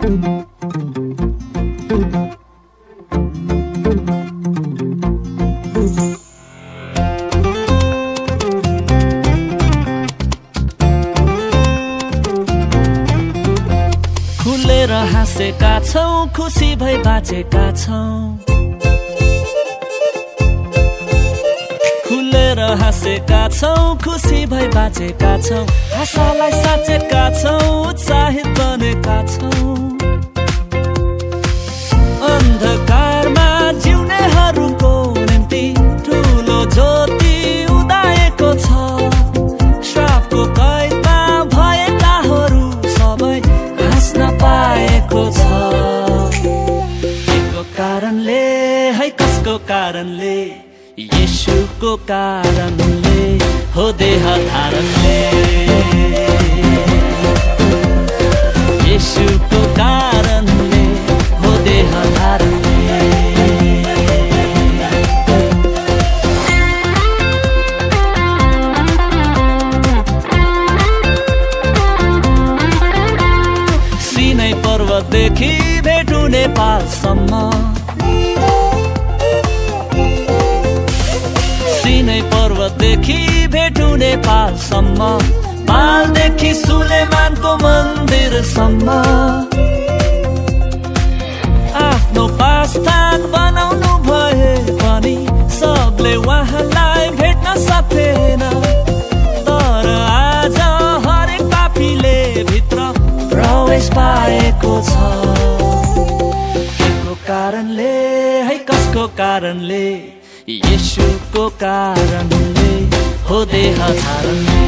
खुलेर हाँसेका छौं, खुसी भई बाँचेका छौं। खुलेर हाँसेका छौं, खुसी भई बाँचेका छौं। आशालाई साँचेका छौं, उत्साहित बनेका छौं। अन्धकारमा जिउनेहरूको निम्ति ठुलो ज्योति उदाएको छ। श्रापको कैदमा भएकाहरू सबै हाँस्न पाएको छ। केको कारणले है, कसको कारणले? येशूको कारणले हो, देह धारणले। येशूको कारणले हो, देह धारणले। सिनै पर्वतदेखि भेटु नेपालसम्म, सिनै पर्वतदेखि भेटु नेपालसम्म, पालदेखि सुलेमानको मन्दिरसम्म। आफ्नो वासस्थान बनाउनु भए पनि सबले उहाँलाई भेट्न सकेन। तर आज हरेक पापीले भित्र प्रवेश पाएको छ। केको कारणले है, कसको कारणले? येशूको कारणले हो, देह धारणले।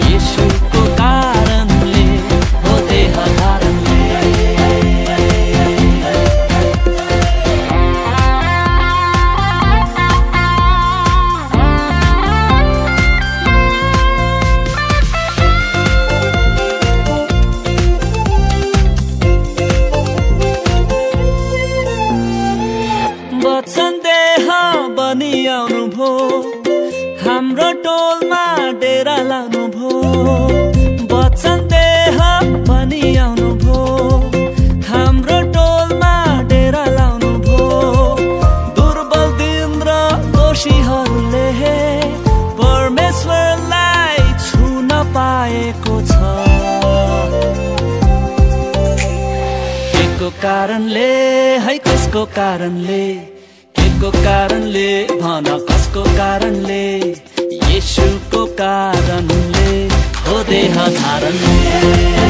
येशूको कारणले हो, देह धारणले। वचन देह बनी आउनु भो, हाम्रो टोलमा डेरा लाउनु भो। वचन देह बनी आउनु भो, हाम्रो टोलमा डेरा लाउनु भो। दुर्बल दिन र दोषीहरूले परमेश्वरलाई छुन पाएको छ। केको कारणले है, कसको कारणले? केको कारणले भन, कसको कारणले? येशूको कारणले हो, देह धारणले।